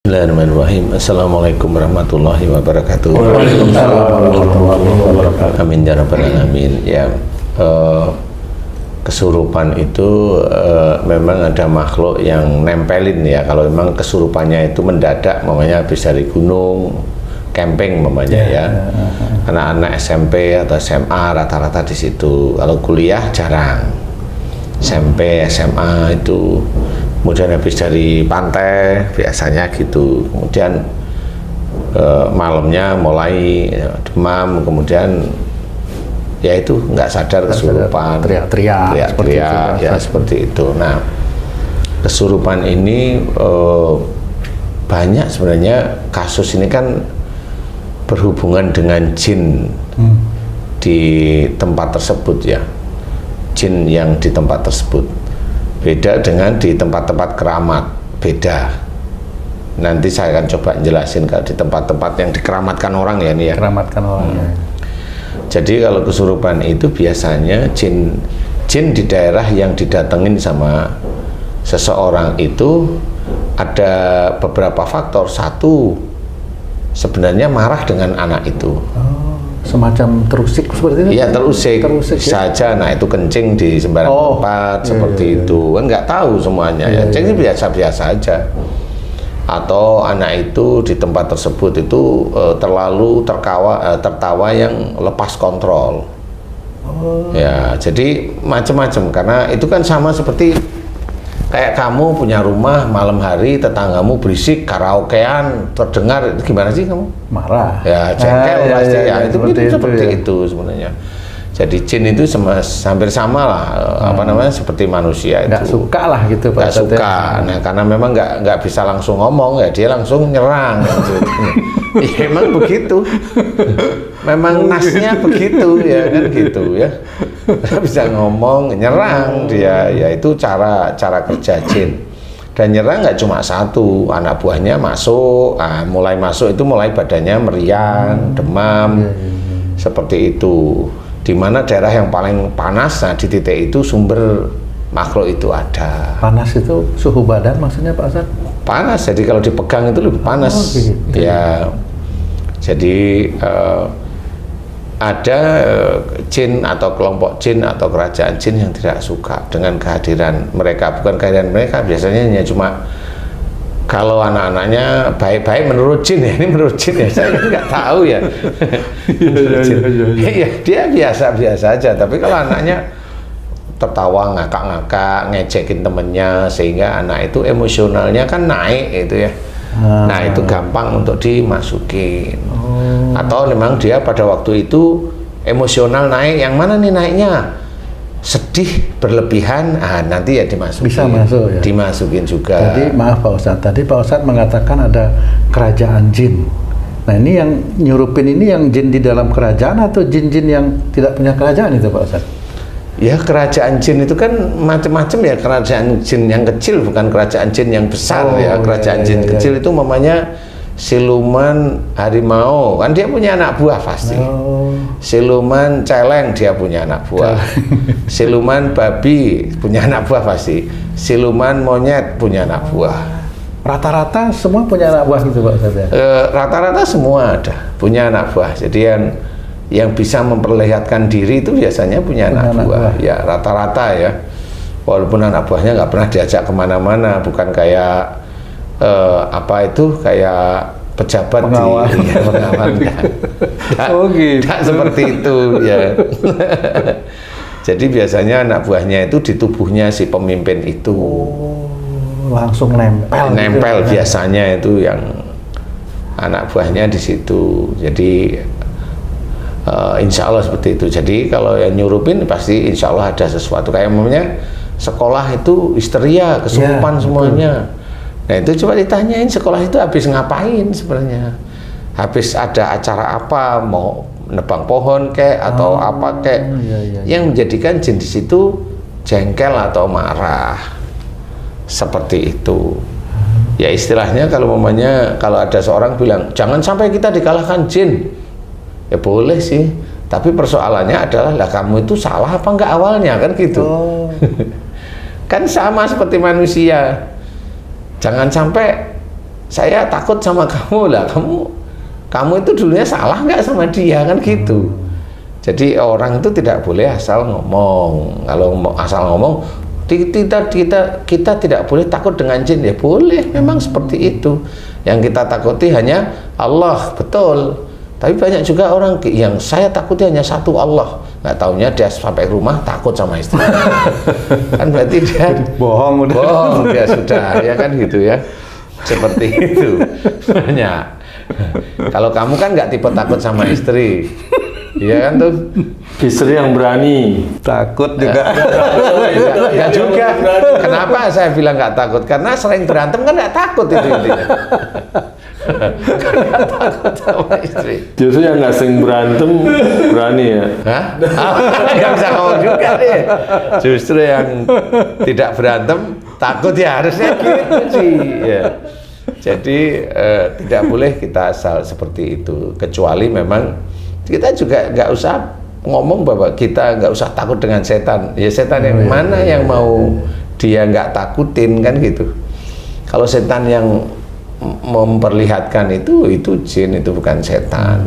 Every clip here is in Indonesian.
Bismillahirrahmanirrahim. Assalamualaikum warahmatullahi wabarakatuh. Waalaikumsalam warahmatullahi wabarakatuh. Amin ya rabbal alamin. Ya, kesurupan itu memang ada makhluk yang nempelin ya. Kalau memang kesurupannya itu mendadak, mamanya habis dari gunung, camping mamanya ya. Anak-anak SMP atau SMA rata-rata di situ. Kalau kuliah jarang. SMP, SMA itu kemudian habis dari pantai biasanya gitu, kemudian malamnya mulai demam, kemudian ya itu nggak sadar kesurupan, teriak-teriak ya seperti itu. Nah, kesurupan ini banyak sebenarnya. Kasus ini kan berhubungan dengan jin di tempat tersebut ya, jin yang di tempat tersebut. Beda dengan di tempat-tempat keramat, beda. Nanti saya akan coba jelasin kalau di tempat-tempat yang dikeramatkan orang ya ini ya. Keramatkan orang. Ya. Jadi kalau kesurupan itu biasanya jin di daerah yang didatengin sama seseorang itu ada beberapa faktor. Satu, sebenarnya marah dengan anak itu. Semacam terusik seperti itu? Iya, terusik ya? saja. Nah, itu kencing di sembarang tempat seperti itu. Kan nggak tahu semuanya ya. Kencing biasa-biasa aja. Atau anak itu di tempat tersebut itu terlalu tertawa yang lepas kontrol. Ya, jadi macam-macam. Karena itu kan sama seperti kayak kamu punya rumah malam hari, tetanggamu berisik, karaokean terdengar, gimana sih kamu? Marah. Ya, jengkel pasti ya. Itu seperti ya. itu sebenarnya. Jadi jin itu hampir sama lah, apa namanya, seperti manusia itu. Nggak suka lah gitu Pak. Nggak suka. Nah, karena memang nggak bisa langsung ngomong ya, dia langsung nyerang. Gitu. Ya, emang begitu. Memang nasnya begitu ya kan gitu ya. Nggak bisa ngomong, nyerang dia. Ya itu cara kerja jin. Dan nyerang nggak cuma satu, anak buahnya masuk. Mulai masuk itu mulai badannya meriang, demam, seperti itu. Di mana daerah yang paling panas, nah di titik itu sumber makhluk itu ada. Panas itu suhu badan maksudnya Pak Ustadz? Panas, jadi kalau dipegang itu lebih panas. Gitu. Ya, jadi ada jin atau kelompok jin atau kerajaan jin yang tidak suka dengan kehadiran mereka. Bukan kehadiran mereka, biasanya hanya cuma kalau anak-anaknya baik-baik menurut jin ya, ini menurut jin ya, saya nggak tahu ya. Iya, dia biasa-biasa aja, tapi kalau anaknya tertawa, ngakak-ngakak, ngecekin temennya, sehingga anak itu emosionalnya kan naik itu ya. Nah, itu gampang untuk dimasukin. Atau memang dia pada waktu itu emosional naik, yang mana nih naiknya? Sedih berlebihan, nanti ya dimasukin. Bisa masuk ya? Dimasukin juga. Tadi maaf Pak Ustadz, tadi Pak Ustadz mengatakan ada kerajaan jin. Nah, ini yang nyurupin ini yang jin di dalam kerajaan atau jin-jin yang tidak punya kerajaan itu Pak Ustadz? Ya, kerajaan jin itu kan macam-macam ya. Kerajaan jin yang kecil bukan kerajaan jin yang besar ya. Kerajaan jin kecil itu mamanya siluman harimau, kan dia punya anak buah pasti. Siluman celeng dia punya anak buah. Siluman babi punya anak buah pasti. Siluman monyet punya anak buah. Rata-rata semua punya anak buah gitu Pak Ustadz? Rata-rata semua ada punya anak buah. Jadi yang bisa memperlihatkan diri itu biasanya punya anak buah. Ya, rata-rata ya. Walaupun anak buahnya nggak pernah diajak kemana-mana, bukan kayak kayak pejabat pengawal. Pengawal enggak seperti itu ya. Jadi biasanya anak buahnya itu di tubuhnya si pemimpin itu. Langsung nempel gitu, biasanya itu yang anak buahnya di situ. Jadi insya Allah seperti itu. Jadi kalau yang nyurupin pasti insya Allah ada sesuatu. Kayak namanya sekolah itu histeria, kesurupan semuanya. Nah, itu coba ditanyain sekolah itu habis ngapain sebenarnya, habis ada acara apa, mau nebang pohon kek atau apa kek, yang menjadikan jin di situ jengkel atau marah seperti itu. Ya istilahnya kalau ada seorang bilang jangan sampai kita dikalahkan jin, ya boleh sih, tapi persoalannya adalah lah kamu itu salah apa enggak awalnya kan gitu. Kan sama seperti manusia. Jangan sampai saya takut sama kamu lah, kamu itu dulunya salah nggak sama dia kan gitu. Jadi orang itu tidak boleh asal ngomong. Kalau asal ngomong, kita tidak boleh takut dengan jin, ya boleh, memang seperti itu. Yang kita takuti hanya Allah, betul. Tapi banyak juga orang yang saya takuti hanya satu Allah. Nggak taunya dia sampai rumah takut sama istri. Kan berarti dia bohong udah. Bohong dia sudah, ya kan gitu ya. Seperti itu. Banyak. Kalau kamu kan nggak tipe takut sama istri. Iya kan tuh. Istri yang berani. Takut juga. Nggak juga. Kenapa saya bilang nggak takut? Karena sering berantem kan nggak takut itu intinya. Nggak takut sama istri. Justru yang nggak sering berantem berani ya. Hah? Nggak bisa ngomong juga deh. Justru yang tidak berantem takut, ya harusnya gitu sih. Ya. Jadi tidak boleh kita asal seperti itu. Kecuali memang kita juga nggak usah ngomong bahwa kita nggak usah takut dengan setan. Ya setan yang mana yang mau dia nggak takutin kan gitu. Kalau setan yang memperlihatkan itu jin, itu bukan setan.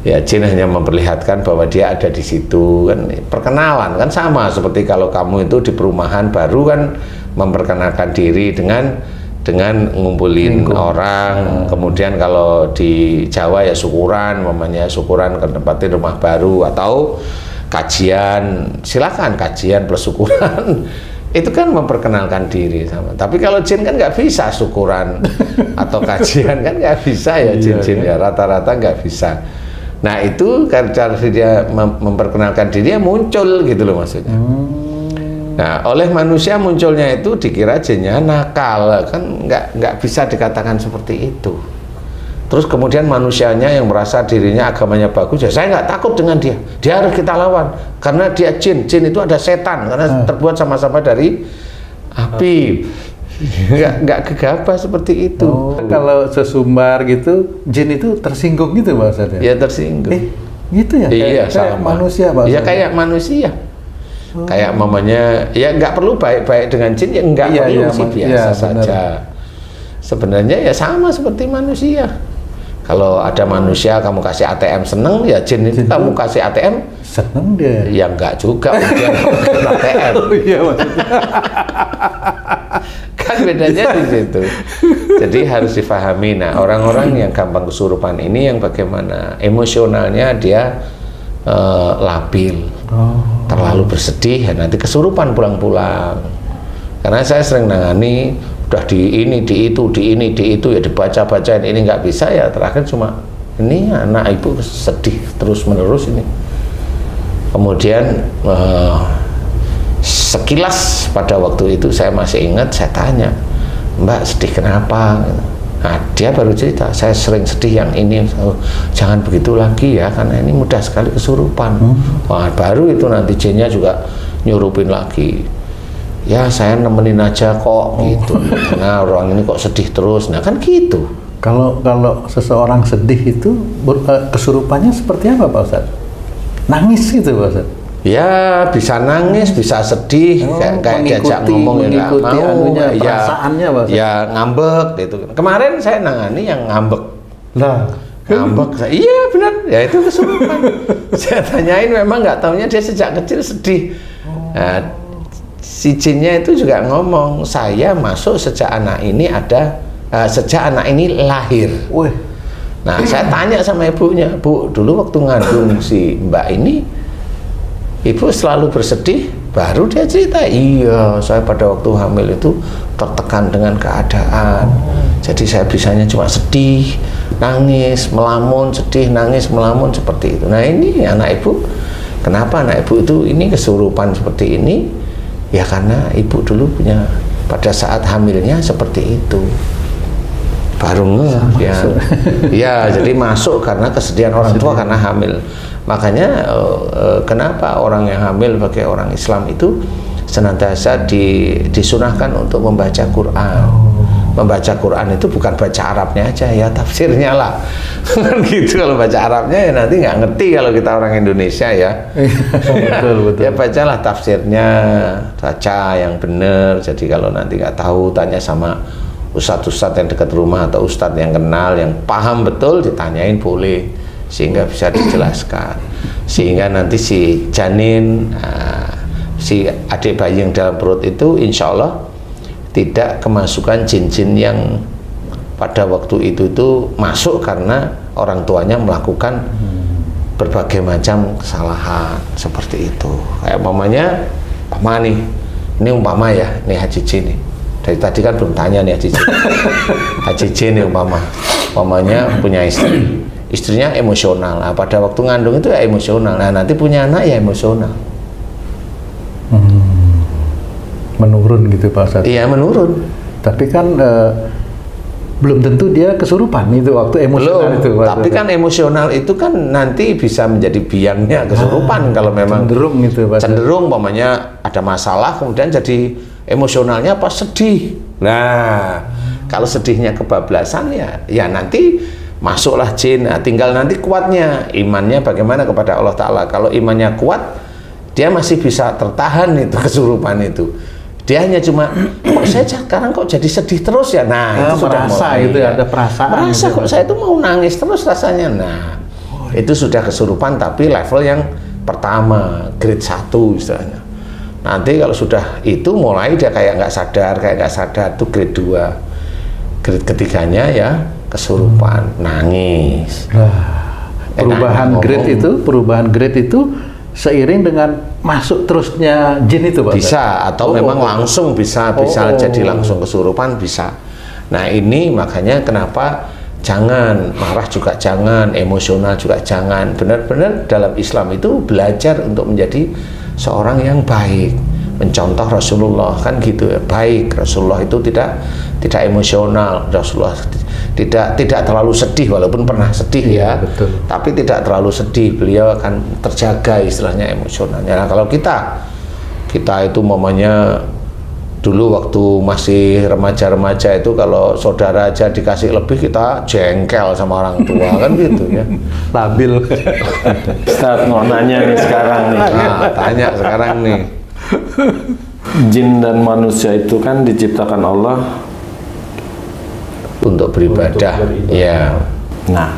Ya jin hanya memperlihatkan bahwa dia ada di situ kan, perkenalan kan, sama seperti kalau kamu itu di perumahan baru kan memperkenalkan diri dengan ngumpulin orang. Kemudian kalau di Jawa ya syukuran, mamanya syukuran ke tempatin rumah baru, atau kajian, silakan kajian plus syukuran. Itu kan memperkenalkan diri sama. Tapi kalau jin kan nggak bisa syukuran atau kajian kan nggak bisa ya, jin-jin ya rata-rata nggak bisa. Nah itu cara dia memperkenalkan diri, muncul gitu loh maksudnya. Nah oleh manusia munculnya itu dikira jinnya nakal, kan nggak bisa dikatakan seperti itu. Terus kemudian manusianya yang merasa dirinya agamanya bagus, ya saya nggak takut dengan dia harus kita lawan karena dia jin itu ada setan, karena terbuat sama-sama dari api. Nggak gegabah seperti itu. Kalau sesumbar gitu, jin itu tersinggung gitu maksudnya? Ya tersinggung. Gitu ya? Iya, kayak sama. manusia Iya kayak manusia. Kayak mamanya, ya nggak perlu baik-baik dengan jin, ya nggak perlu sih, biasa saja. Sebenarnya ya sama seperti manusia. Kalau ada manusia kamu kasih ATM seneng, ya jin itu kamu kasih ATM seneng dia. Ya enggak juga, dia ATM. Oh iya maksudnya. Kan bedanya di situ. Jadi harus difahami. Nah, orang-orang yang gampang kesurupan ini yang bagaimana emosionalnya dia labil. Terlalu bersedih, ya nanti kesurupan pulang-pulang. Karena saya sering nangani, udah di ini, di itu, ya dibaca-bacain, ini nggak bisa, ya terakhir cuma ini anak ibu sedih terus-menerus ini. Kemudian sekilas pada waktu itu saya masih ingat, saya tanya, Mbak sedih kenapa? Nah dia baru cerita, saya sering sedih yang ini, jangan begitu lagi ya, karena ini mudah sekali kesurupan. Wah baru itu nanti jinnya juga nyurupin lagi. Ya saya nemenin aja kok gitu. Nah orang ini kok sedih terus. Nah kan gitu. Kalau seseorang sedih itu kesurupannya seperti apa Pak Ustadz? Nangis gitu Pak Ustadz? Ya bisa nangis, bisa sedih, kayak diajak ngomong ya nggak mau. Perasaannya Pak Ustadz? Ya ngambek gitu. Kemarin saya nangani yang ngambek. Lah ngambek, iya benar. Ya itu kesurupan. Saya tanyain, memang nggak taunya dia sejak kecil sedih. Nah, si jinnya itu juga ngomong, saya masuk sejak anak ini sejak anak ini lahir. Nah saya tanya sama ibunya, Bu, dulu waktu ngandung si Mbak ini ibu selalu bersedih? Baru dia cerita, iya saya pada waktu hamil itu tertekan dengan keadaan, jadi saya bisanya cuma sedih, nangis, melamun, sedih, nangis, melamun, seperti itu. Nah ini anak ibu, kenapa anak ibu itu ini kesurupan seperti ini? Ya karena ibu dulu punya, pada saat hamilnya seperti itu. Baru ya. Ya jadi masuk karena kesedihan orang tua karena hamil. Makanya kenapa orang yang hamil bagi orang Islam itu senantiasa disunahkan untuk membaca Quran. Membaca Quran itu bukan baca Arabnya aja, ya tafsirnya lah. Gitu, kalau baca Arabnya ya nanti nggak ngerti kalau kita orang Indonesia ya. Betul. Ya bacalah tafsirnya, baca yang benar. Jadi kalau nanti nggak tahu tanya sama ustadz-ustadz yang dekat rumah atau ustadz yang kenal, yang paham betul, ditanyain boleh, sehingga bisa dijelaskan, sehingga nanti si janin, si adik bayi yang dalam perut itu insya Allah tidak kemasukan jin-jin yang pada waktu itu masuk karena orang tuanya melakukan berbagai macam kesalahan seperti itu. Kayak umpamanya, ini umpama ya, ini Haji Jin nih. Dari tadi kan belum tanya nih Haji Jin. Haji Jin nih umpamanya punya istri, istrinya emosional. Nah, pada waktu ngandung itu ya emosional. Nah, nanti punya anak ya emosional. Menurun gitu Pak Ustadz? Iya, menurun. Tapi kan belum tentu dia kesurupan itu waktu emosional itu. Tapi kan emosional itu kan nanti bisa menjadi biangnya kesurupan kalau memang cenderung gitu Pak. Cenderung umpamanya ada masalah kemudian jadi emosionalnya pas sedih. Nah, kalau sedihnya kebablasan ya nanti masuklah jin. Nah, tinggal nanti kuatnya imannya bagaimana kepada Allah Ta'ala. Kalau imannya kuat, dia masih bisa tertahan itu kesurupan itu. Dia hanya cuma kok saya sekarang kok jadi sedih terus ya. Nah, itu sudah mulai gitu ya, ada perasaan. Merasa gitu, kok saya itu mau nangis terus rasanya. Nah, itu sudah kesurupan tapi level yang pertama, grade 1 istilahnya. Nanti kalau sudah itu mulai dia kayak nggak sadar itu grade 2. Grade ketiganya ya kesurupan, nangis. Perubahan grade itu seiring dengan masuk terusnya jin itu Pak? Bisa, atau memang langsung bisa jadi langsung kesurupan bisa. Nah, ini makanya kenapa jangan marah juga jangan, emosional juga jangan. Benar-benar dalam Islam itu belajar untuk menjadi seorang yang baik, mencontoh Rasulullah kan gitu ya, baik. Rasulullah itu tidak emosional, Rasulullah tidak terlalu sedih walaupun pernah sedih ya, betul. Tapi tidak terlalu sedih, beliau akan terjaga istilahnya emosionalnya. Nah, kalau kita itu mamanya dulu waktu masih remaja-remaja itu kalau saudara aja dikasih lebih kita jengkel sama orang tua kan gitu ya. Labil. Ustadz mau nanya nih sekarang nih. Nah, tanya sekarang nih. Jin dan manusia itu kan diciptakan Allah untuk beribadah. Ya. Nah,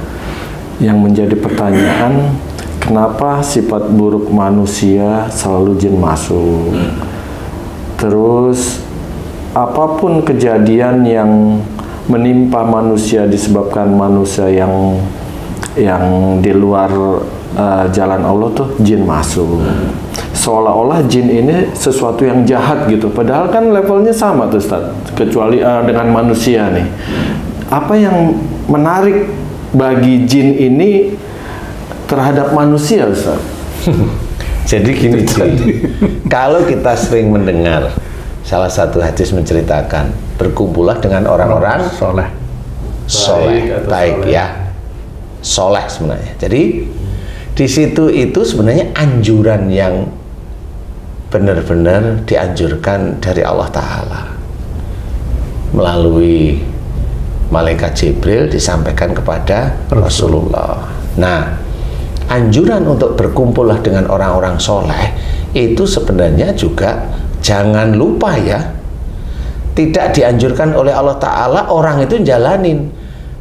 yang menjadi pertanyaan, kenapa sifat buruk manusia selalu jin masuk? Terus apapun kejadian yang menimpa manusia disebabkan manusia yang di luar jalan Allah tuh jin masuk. Seolah-olah jin ini sesuatu yang jahat gitu. Padahal kan levelnya sama tuh Ustaz, kecuali dengan manusia nih. Apa yang menarik bagi jin ini terhadap manusia Ustaz? Jadi gini, kalau kita sering mendengar salah satu hadis menceritakan berkumpullah dengan orang-orang soleh, baik ya, soleh sebenarnya. Jadi di situ itu sebenarnya anjuran yang benar-benar dianjurkan dari Allah Ta'ala melalui malaikat Jibril disampaikan kepada Rasulullah. Nah, anjuran untuk berkumpullah dengan orang-orang soleh itu sebenarnya juga jangan lupa ya, tidak dianjurkan oleh Allah Ta'ala orang itu jalanin.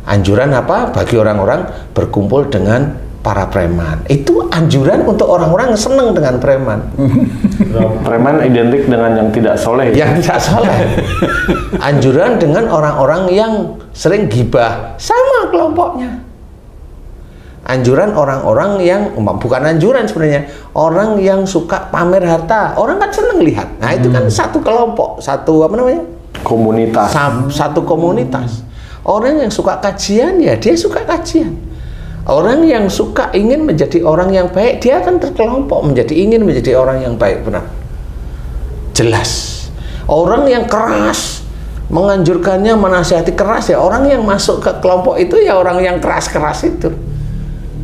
Anjuran apa? Bagi orang-orang berkumpul dengan para preman. Itu anjuran untuk orang-orang yang senang dengan preman. Preman identik dengan yang tidak soleh. Yang tidak soleh. Anjuran dengan orang-orang yang sering gibah, sama kelompoknya. Anjuran orang-orang yang bukan anjuran sebenarnya, orang yang suka pamer harta. Orang kan seneng lihat. Nah, itu kan satu kelompok, satu apa namanya? Komunitas. Satu komunitas. Orang yang suka kajian ya dia suka kajian. Orang yang suka ingin menjadi orang yang baik, dia akan terkelompok ingin menjadi orang yang baik, benar. Jelas. Orang yang keras menganjurkannya, menasihati keras ya, orang yang masuk ke kelompok itu ya orang yang keras-keras itu.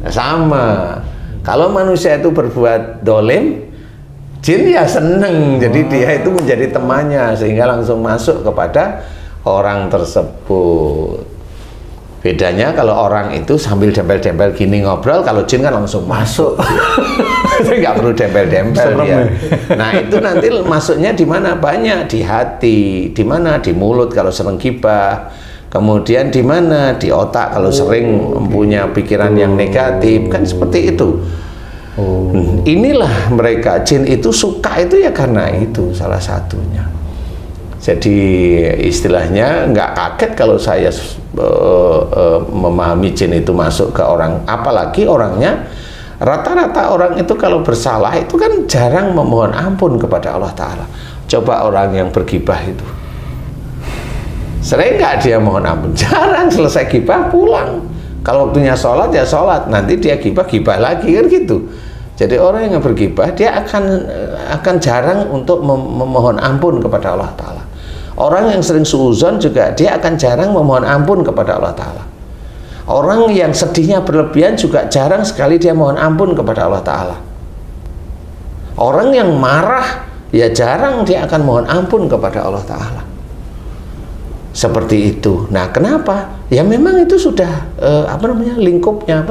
Sama. Kalau manusia itu berbuat dolim, jin ya seneng, jadi dia itu menjadi temannya sehingga langsung masuk kepada orang tersebut. Bedanya kalau orang itu sambil dempel-dempel gini ngobrol, kalau jin kan langsung masuk. Itu nggak perlu dempel-dempel ya. Nah itu nanti masuknya di mana? Banyak di hati, di mana? Di mulut kalau sering gibah. Kemudian di mana? Di otak kalau sering mempunyai pikiran yang negatif, kan seperti itu. Inilah mereka, jin itu suka itu ya karena itu salah satunya. Jadi istilahnya nggak kaget kalau saya memahami jin itu masuk ke orang, apalagi orangnya rata-rata orang itu kalau bersalah itu kan jarang memohon ampun kepada Allah Ta'ala. Coba orang yang bergibah itu, sering nggak dia mohon ampun? Jarang, selesai gibah pulang. Kalau waktunya sholat ya sholat, nanti dia gibah lagi kan gitu. Jadi orang yang bergibah dia akan jarang untuk memohon ampun kepada Allah Ta'ala. Orang yang sering suudzon juga dia akan jarang memohon ampun kepada Allah Ta'ala. Orang yang sedihnya berlebihan juga jarang sekali dia mohon ampun kepada Allah Ta'ala. Orang yang marah ya jarang dia akan mohon ampun kepada Allah Ta'ala. Seperti itu. Nah kenapa? Ya memang itu sudah lingkupnya,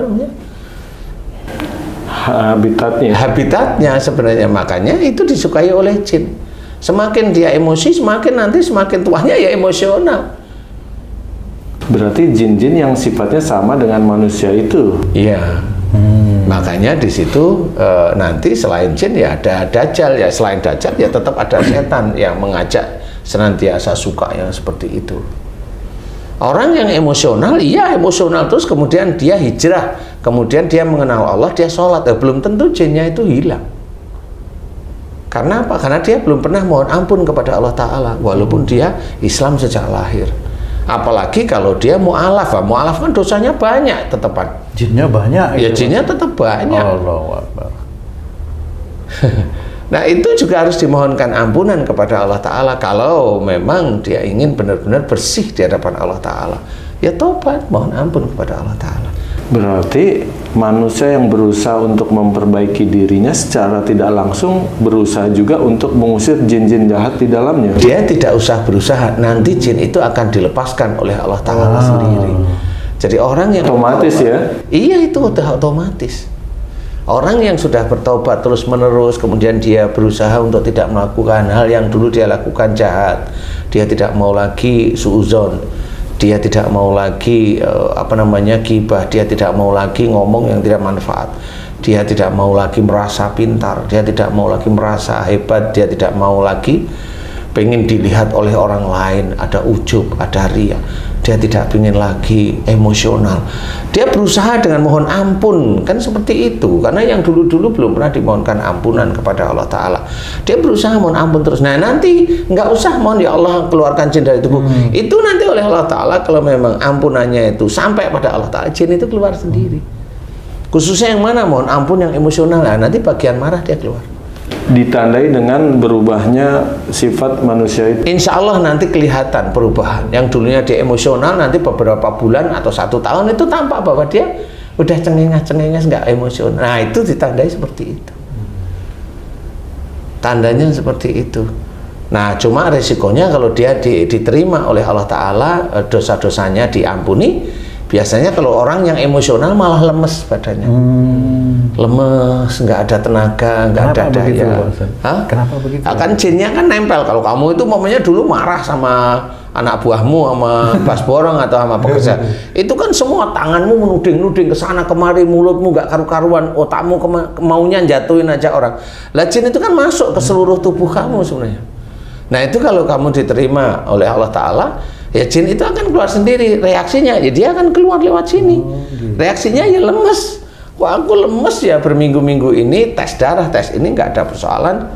habitatnya sebenarnya. Makanya itu disukai oleh jin. Semakin dia emosi, semakin tuanya ya emosional. Berarti jin-jin yang sifatnya sama dengan manusia itu. Iya. Makanya di situ nanti selain jin ya ada dajjal ya, selain dajjal ya tetap ada setan yang mengajak senantiasa suka yang seperti itu. Orang yang emosional, iya emosional terus kemudian dia hijrah, kemudian dia mengenal Allah, dia sholat, belum tentu jinnya itu hilang. Karena apa? Karena dia belum pernah mohon ampun kepada Allah Ta'ala, walaupun dia Islam sejak lahir. Apalagi kalau dia mu'alaf, mu'alaf kan dosanya banyak tetepan. Jinnya banyak. Ya jinnya tetap banyak. Allahu Akbar. Nah itu juga harus dimohonkan ampunan kepada Allah Ta'ala. Kalau memang dia ingin benar-benar bersih di hadapan Allah Ta'ala, ya tobat, mohon ampun kepada Allah Ta'ala. Berarti manusia yang berusaha untuk memperbaiki dirinya secara tidak langsung berusaha juga untuk mengusir jin-jin jahat di dalamnya. Dia tidak usah berusaha, nanti jin itu akan dilepaskan oleh Allah Ta'ala sendiri. Jadi orang yang otomatis ya? Iya itu udah otomatis. Orang yang sudah bertobat terus menerus, kemudian dia berusaha untuk tidak melakukan hal yang dulu dia lakukan jahat. Dia tidak mau lagi suudzon, dia tidak mau lagi gibah, dia tidak mau lagi ngomong yang tidak manfaat, dia tidak mau lagi merasa pintar, dia tidak mau lagi merasa hebat, dia tidak mau lagi pengen dilihat oleh orang lain, ada ujub, ada ria. Dia tidak ingin lagi emosional. Dia berusaha dengan mohon ampun, kan seperti itu. Karena yang dulu-dulu belum pernah dimohonkan ampunan kepada Allah Ta'ala. Dia berusaha mohon ampun terus. Nah nanti nggak usah mohon ya Allah keluarkan jin dari tubuh. Itu nanti oleh Allah Ta'ala kalau memang ampunannya itu sampai pada Allah Ta'ala, jin itu keluar sendiri. Khususnya yang mana mohon ampun yang emosional. Nah, nanti bagian marah dia keluar. Ditandai dengan berubahnya sifat manusia itu. Insya Allah nanti kelihatan perubahan. Yang dulunya dia emosional, nanti beberapa bulan atau 1 tahun itu tampak bahwa dia udah cengenges-cengenges, nggak emosional. Nah itu ditandai seperti itu. Tandanya seperti itu. Nah cuma resikonya kalau dia diterima oleh Allah Ta'ala, dosa-dosanya diampuni. Biasanya kalau orang yang emosional malah lemes badannya. Lemes, nggak ada tenaga, nggak ada daya. Kenapa begitu? Kan jinnya kan nempel. Kalau kamu itu momennya dulu marah sama anak buahmu, sama bas borong atau sama pekerja, itu kan semua tanganmu menuding-nuding ke sana kemari, mulutmu nggak karu-karuan, otakmu maunya jatuhin aja orang. Lah jin itu kan masuk ke seluruh tubuh kamu sebenarnya. Nah itu kalau kamu diterima oleh Allah Ta'ala, ya jin itu akan keluar sendiri reaksinya. Ya dia akan keluar lewat sini. Reaksinya ya lemes. Wah aku lemes ya berminggu-minggu ini, tes darah, tes ini nggak ada persoalan.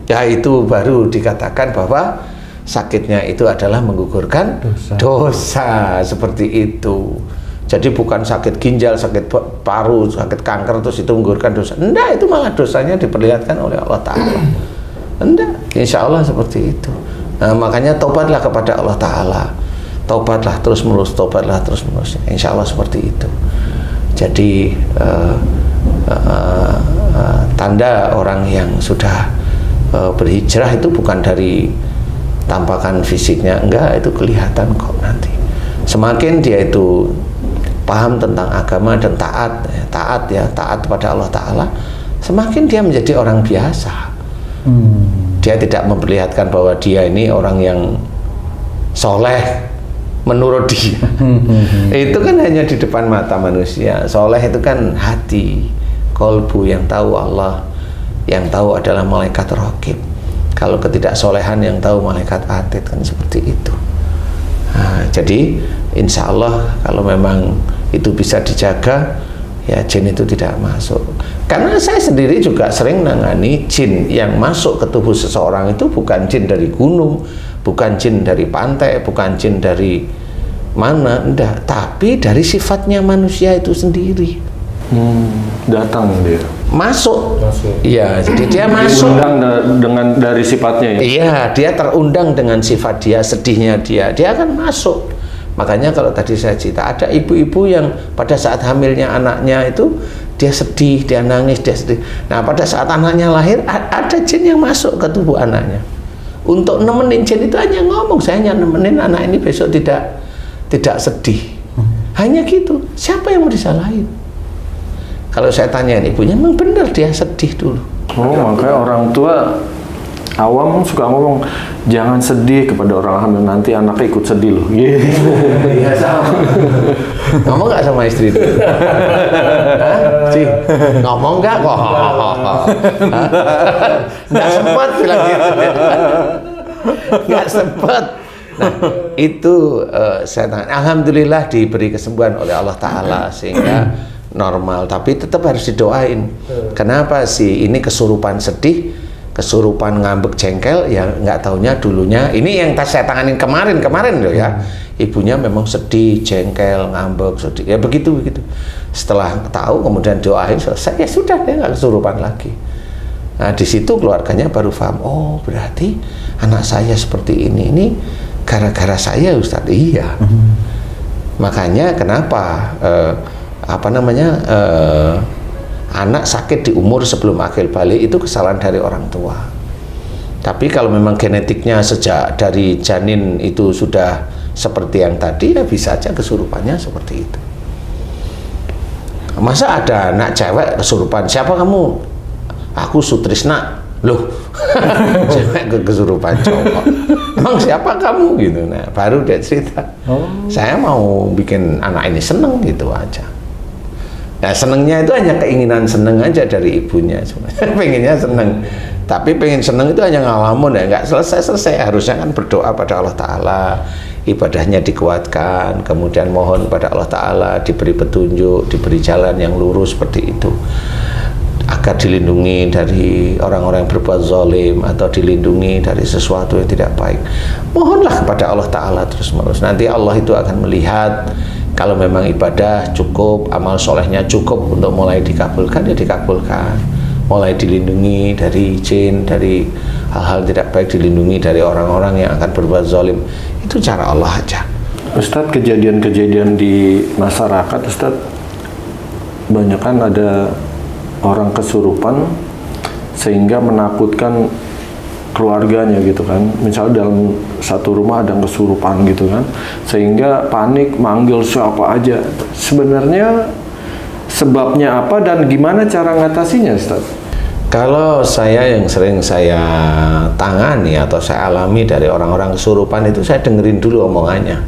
Ya itu baru dikatakan bahwa sakitnya itu adalah menggugurkan dosa seperti itu. Jadi bukan sakit ginjal, sakit paru, sakit kanker terus itu menggugurkan dosa. Enggak, itu malah dosanya diperlihatkan oleh Allah Ta'ala. Enggak, insya Allah seperti itu. Nah, makanya tobatlah kepada Allah Ta'ala. Tobatlah terus menerus, tobatlah terus menerus. Insya Allah seperti itu. Jadi tanda orang yang sudah berhijrah itu bukan dari tampakan fisiknya, enggak, itu kelihatan kok nanti. Semakin dia itu paham tentang agama dan taat kepada Allah Ta'ala, semakin dia menjadi orang biasa. Dia tidak memperlihatkan bahwa dia ini orang yang soleh menurut dia. Itu kan hanya di depan mata manusia. Soleh itu kan hati, kolbu yang tahu Allah, yang tahu adalah malaikat raqib. Kalau ketidaksolehan yang tahu malaikat atid, kan seperti itu. Nah, jadi insya Allah kalau memang itu bisa dijaga, ya jin itu tidak masuk. Karena saya sendiri juga sering nangani jin yang masuk ke tubuh seseorang itu bukan jin dari gunung, bukan jin dari pantai, bukan jin dari mana, enggak, tapi dari sifatnya manusia itu sendiri. Datang dia. Masuk. Iya, jadi dia masuk. Diundang dari sifatnya ya. Iya, dia terundang dengan sifat dia, sedihnya dia akan masuk. Makanya kalau tadi saya cerita, ada ibu-ibu yang pada saat hamilnya anaknya itu dia sedih, dia nangis, dia sedih. Nah, pada saat anaknya lahir ada jin yang masuk ke tubuh anaknya. Untuk nemenin jin itu hanya ngomong, saya hanya nemenin anak ini besok tidak sedih. Hanya gitu. Siapa yang mau disalahin? Kalau saya tanyain ibunya, memang benar dia sedih dulu. Oh, makanya orang tua awam suka ngomong, jangan sedih kepada orang hamil, nanti anaknya ikut sedih loh. Iya, sama. Ngomong nggak sama istri itu? Ngomong nggak kok? Nggak sempat bilang gitu. Nggak sempat. Nah, itu saya tangan. Alhamdulillah diberi kesembuhan oleh Allah Ta'ala sehingga normal, tapi tetap harus didoain. Kenapa sih ini kesurupan sedih, kesurupan ngambek jengkel, ya nggak taunya dulunya ini yang saya tanganin kemarin loh ya, ibunya memang sedih, jengkel, ngambek, sedih, ya begitu. Setelah tahu kemudian doain selesai, ya sudah, dia nggak kesurupan lagi. Nah, di situ keluarganya baru paham, oh berarti anak saya seperti ini gara-gara saya, Ustaz. Iya. Makanya kenapa anak sakit di umur sebelum akil balik itu kesalahan dari orang tua. Tapi kalau memang genetiknya sejak dari janin itu sudah seperti yang tadi, ya bisa aja kesurupannya seperti itu. Masa ada anak cewek kesurupan, siapa kamu? Aku Sutrisna. Loh, cewek kesurupan cowok. Emang siapa kamu gitu? Nah, baru dia cerita. Saya mau bikin anak ini seneng gitu aja. Nah, senengnya itu hanya keinginan seneng aja dari ibunya, pengennya seneng. Tapi pengen seneng itu hanya ngalamun, ya nggak selesai. Harusnya kan berdoa pada Allah Ta'ala, ibadahnya dikuatkan, kemudian mohon pada Allah Ta'ala diberi petunjuk, diberi jalan yang lurus seperti itu, agar dilindungi dari orang-orang yang berbuat zalim atau dilindungi dari sesuatu yang tidak baik. Mohonlah kepada Allah Ta'ala terus-menerus. Nanti Allah itu akan melihat. Kalau memang ibadah cukup, amal solehnya cukup untuk mulai dikabulkan, ya dikabulkan. Mulai dilindungi dari jin, dari hal-hal tidak baik, dilindungi dari orang-orang yang akan berbuat zalim. Itu cara Allah aja. Ustadz, kejadian-kejadian di masyarakat, Ustadz, banyak kan ada orang kesurupan sehingga menakutkan keluarganya gitu kan. Misalnya dalam satu rumah ada yang kesurupan gitu kan, sehingga panik manggil siapa aja. Sebenarnya sebabnya apa dan gimana cara ngatasinya, Ustaz? Kalau saya yang sering saya tangani atau saya alami dari orang-orang kesurupan itu, saya dengerin dulu omongannya.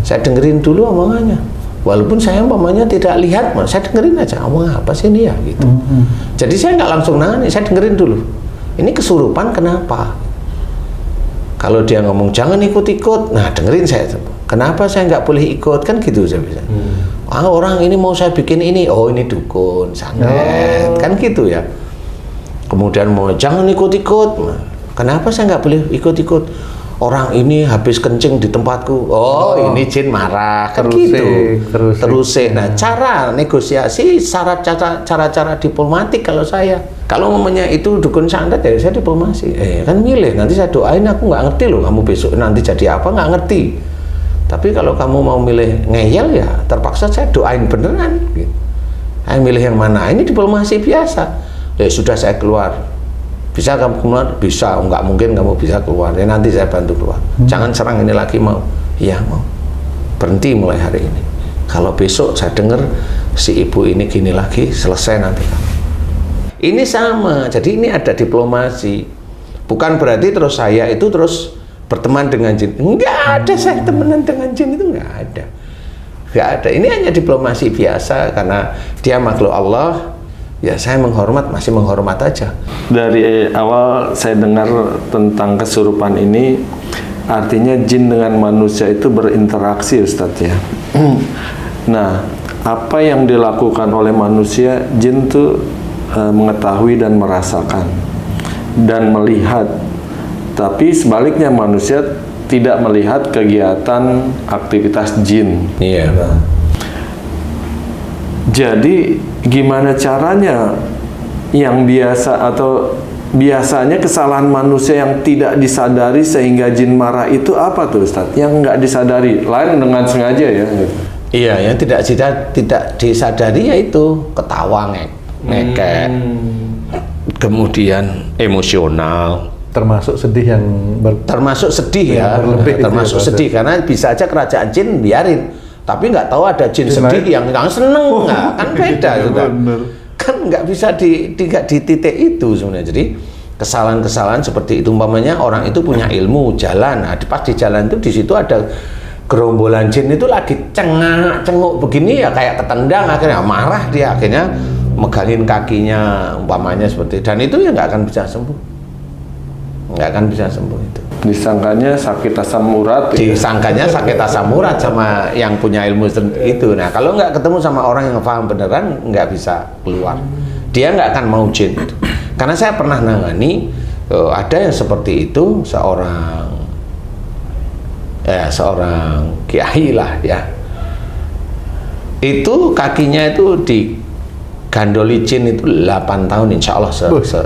Saya dengerin dulu omongannya. Walaupun saya umpamanya tidak lihat, saya dengerin aja, ngomong apa sih ini ya gitu. Jadi saya nggak langsung nangani, saya dengerin dulu. Ini kesurupan kenapa? Kalau dia ngomong jangan ikut-ikut, nah dengerin saya. Kenapa saya nggak boleh ikut? Kan gitu saya bisa. Orang ini mau saya bikin ini, oh ini dukun, santet, kan gitu ya. Kemudian mau jangan ikut-ikut, kenapa saya nggak boleh ikut-ikut? Orang ini habis kencing di tempatku, ini jin marah, kan gitu. Terus. Nah, cara negosiasi, cara diplomatik kalau saya. Kalau ngomongnya itu dukun santet, ya saya diplomasi. Kan milih, nanti saya doain, aku nggak ngerti loh, kamu besok nanti jadi apa, nggak ngerti. Tapi kalau kamu mau milih ngeyel, ya terpaksa saya doain beneran. Gitu. Saya milih yang mana? Ini diplomasi biasa. Ya sudah, saya keluar. Bisa kamu keluar? Bisa. Nggak mungkin kamu bisa keluar. Ya nanti saya bantu keluar. Jangan serang ini lagi, mau? Iya mau. Berhenti mulai hari ini. kalau besok saya dengar si ibu ini gini lagi, selesai nanti kamu. Ini sama, jadi ini ada diplomasi. Bukan berarti terus saya itu terus berteman dengan jin. Enggak ada saya temenan dengan jin, itu enggak ada. Enggak ada, ini hanya diplomasi biasa karena dia makhluk Allah. Ya saya menghormat, masih menghormat aja. Dari awal saya dengar tentang kesurupan ini, artinya jin dengan manusia itu berinteraksi, Ustadz ya. Nah, apa yang dilakukan oleh manusia, jin tuh mengetahui dan merasakan dan melihat. Tapi sebaliknya manusia tidak melihat kegiatan aktivitas jin. Iya. Jadi gimana caranya yang biasa atau biasanya kesalahan manusia yang tidak disadari sehingga jin marah itu apa tuh Ustadz? Yang nggak disadari, lain dengan sengaja ya? Iya, yang tidak disadari yaitu ketawa, ngekek, kemudian emosional, termasuk sedih yang termasuk sedih ya, berlebih termasuk sedih karena bisa aja kerajaan jin biarin, tapi nggak tahu ada jin sedih yang seneng, nggak, kan beda sudah, kan nggak bisa di titik itu sebenarnya. Jadi kesalahan-kesalahan seperti itu, umpamanya orang itu punya ilmu jalan, nah, pas di jalan itu di situ ada gerombolan jin itu lagi cenguk begini ya kayak ketendang, akhirnya marah dia, akhirnya megangin kakinya umpamanya seperti, dan itu ya nggak akan bisa sembuh, nggak akan bisa sembuh itu. Disangkanya sakit asam urat. Disangkanya sakit asam urat sama yang punya ilmu itu. Nah kalau nggak ketemu sama orang yang paham beneran, nggak bisa keluar. Dia nggak akan mau jin itu. Karena saya pernah nangani ada yang seperti itu, seorang kiai lah ya, itu kakinya itu digandoli jin itu 8 tahun insya Allah,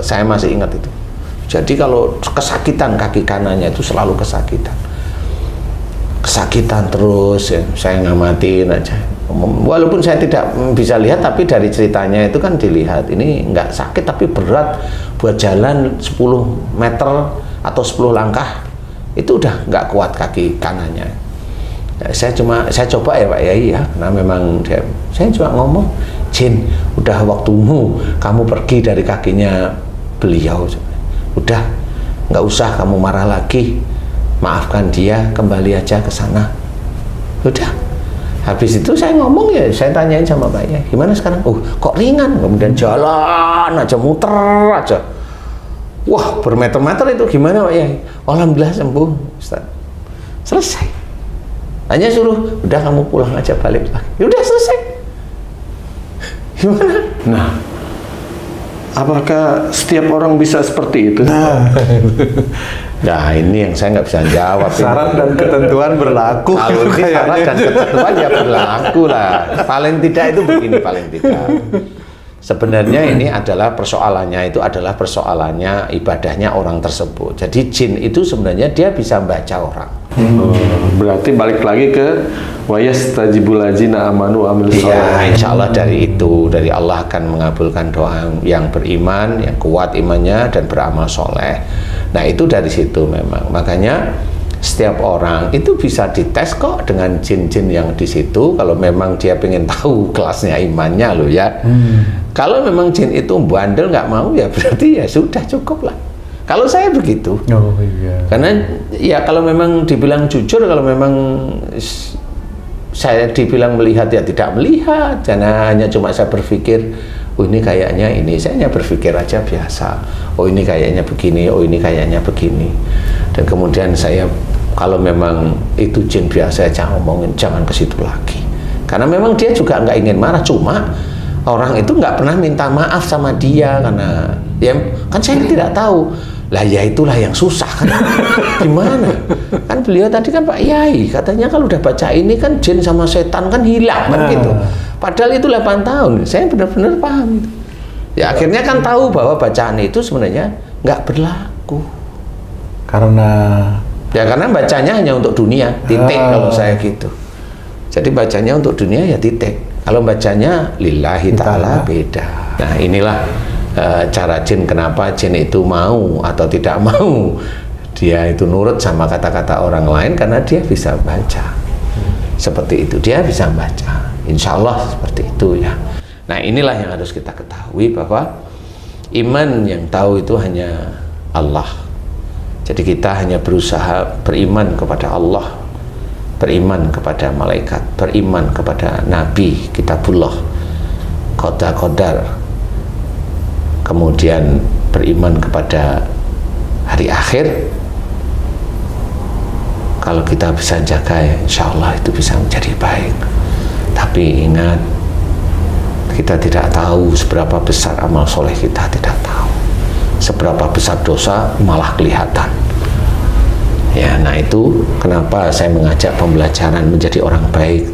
saya masih ingat itu. Jadi kalau kesakitan kaki kanannya itu selalu kesakitan terus ya, saya ngamatin aja, walaupun saya tidak bisa lihat, tapi dari ceritanya itu kan dilihat ini nggak sakit tapi berat, buat jalan 10 meter atau 10 langkah itu udah nggak kuat kaki kanannya. Ya, saya coba ya Pak Yai ya, karena memang saya cuma ngomong, jin udah waktumu kamu pergi dari kakinya beliau, udah nggak usah kamu marah lagi, maafkan dia, kembali aja ke sana. Udah habis itu saya ngomong ya, saya tanyain sama Pak Yai, gimana sekarang? Kok ringan, kemudian jalan aja, muter aja. Wah, bermeter-meter itu gimana Pak Yai? Alhamdulillah sembuh, Ustaz. Selesai. Hanya suruh, udah kamu pulang aja, balik lagi. Ya udah selesai. Gimana? Nah, apakah setiap orang bisa seperti itu? Nah, ini yang saya nggak bisa jawab. Syarat dan ketentuan berlaku. Kalau ini syarat dan ketentuan ya berlaku lah. Paling tidak itu begini, paling tidak. Sebenarnya ini adalah persoalannya persoalannya ibadahnya orang tersebut. Jadi jin itu sebenarnya dia bisa baca orang. Berarti balik lagi ke wayastajibul ladzina amanu wa amilus sholihat. Ya, insya Allah dari Allah akan mengabulkan doa yang beriman, yang kuat imannya dan beramal soleh. Nah itu dari situ memang. Makanya setiap orang itu bisa dites kok dengan jin-jin yang di situ. Kalau memang dia pengen tahu kelasnya imannya loh ya. Kalau memang jin itu bandel nggak mau ya berarti ya sudah cukup lah. Kalau saya begitu. Oh iya. Karena ya kalau memang dibilang jujur, kalau memang saya dibilang melihat ya tidak melihat, karena hanya cuma saya berpikir, oh ini kayaknya ini, saya hanya berpikir aja biasa. Oh ini kayaknya begini, oh ini kayaknya begini. Dan kemudian saya kalau memang itu jin biasa, saya ngomongin jangan ke situ lagi. Karena memang dia juga nggak ingin marah, cuma orang itu nggak pernah minta maaf sama dia karena ya kan saya tidak tahu. Lah ya itulah yang susah kan. Gimana? Kan beliau tadi kan Pak Yai katanya kalau udah baca ini kan jin sama setan kan hilang kan gitu. Padahal itu 8 tahun. Saya benar-benar paham itu. Ya akhirnya kan tahu bahwa bacaan itu sebenarnya nggak berlaku. Karena bacanya hanya untuk dunia, titik kalau saya gitu. Jadi bacanya untuk dunia ya titik. Kalau bacanya lillahi ta'ala beda. Nah inilah cara jin, kenapa jin itu mau atau tidak mau dia itu nurut sama kata-kata orang lain, karena dia bisa baca. seperti itu, dia bisa membaca. Insya Allah seperti itu ya. Nah inilah yang harus kita ketahui, bahwa iman yang tahu itu hanya Allah. Jadi kita hanya berusaha beriman kepada Allah, beriman kepada malaikat, beriman kepada Nabi, kitabullah, qadar, kemudian beriman kepada hari akhir. Kalau kita bisa jaga ya insya Allah itu bisa menjadi baik. Tapi ingat, kita tidak tahu seberapa besar amal soleh kita, tidak tahu seberapa besar dosa malah kelihatan ya. Nah itu kenapa saya mengajak pembelajaran menjadi orang baik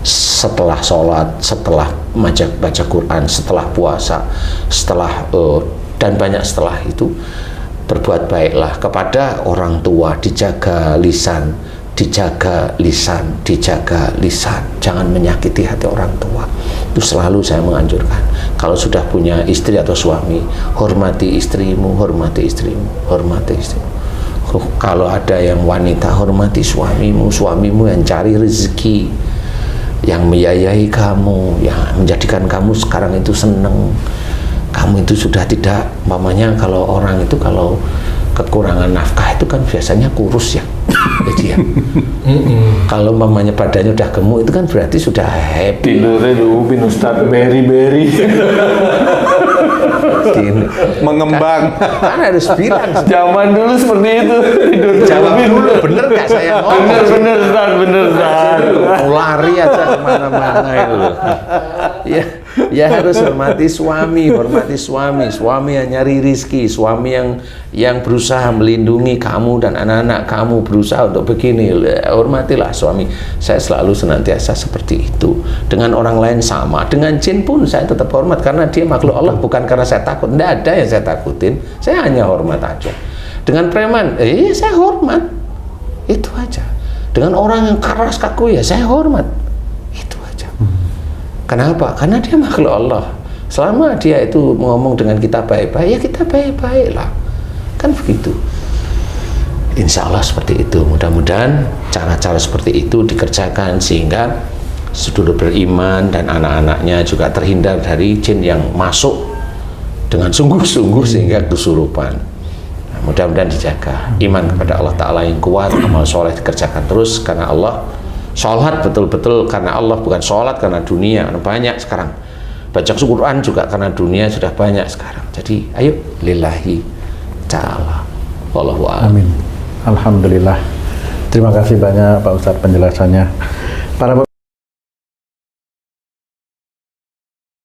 setelah sholat, setelah baca Quran, setelah puasa, setelah dan banyak setelah itu. Berbuat baiklah kepada orang tua, dijaga lisan, dijaga lisan, dijaga lisan. Jangan menyakiti hati orang tua. Itu selalu saya menganjurkan. Kalau sudah punya istri atau suami, hormati istrimu, hormati istrimu, hormati istrimu. Kalau ada yang wanita, hormati suamimu, suamimu yang cari rezeki, yang membiayai kamu, yang menjadikan kamu sekarang itu seneng. Kamu itu sudah tidak, mamanya kalau orang itu kalau kekurangan nafkah itu kan biasanya kurus ya. Jadi ya, kalau mamanya badannya udah gemuk itu kan berarti sudah happy. Tidurnya diupin Ustaz, beri-beri. Mengembang. Kan harus bilang. Zaman dulu seperti itu. Tidur Jawab dulu, bener gak saya ngomong? Bener Ustaz. Lari aja kemana-mana itu. Ya harus hormati suami, suami yang nyari rizki, suami yang berusaha melindungi kamu dan anak-anak kamu, berusaha untuk begini. Hormatilah suami. Saya selalu senantiasa seperti itu. Dengan orang lain sama, dengan jin pun saya tetap hormat karena dia makhluk Allah, bukan karena saya takut. Tidak ada yang saya takutin, saya hanya hormat aja. Dengan preman, saya hormat, itu aja. Dengan orang yang keras kaku ya saya hormat, itu aja. Kenapa? Karena dia makhluk Allah. Selama dia itu ngomong dengan kita baik-baik, ya kita baik-baik lah. Kan begitu. Insya Allah seperti itu. Mudah-mudahan cara-cara seperti itu dikerjakan sehingga sedulur beriman dan anak-anaknya juga terhindar dari jin yang masuk dengan sungguh-sungguh sehingga kesurupan. Nah, mudah-mudahan dijaga. Iman kepada Allah Ta'ala yang kuat, amal soleh dikerjakan terus karena Allah. Sholat betul-betul karena Allah, bukan sholat karena dunia. Banyak sekarang baca Quran juga karena dunia sudah banyak sekarang. Jadi ayo lillahi ta'ala. Wallahu a'lam. Amin. Alhamdulillah. Terima kasih banyak Pak Ustadz penjelasannya. Para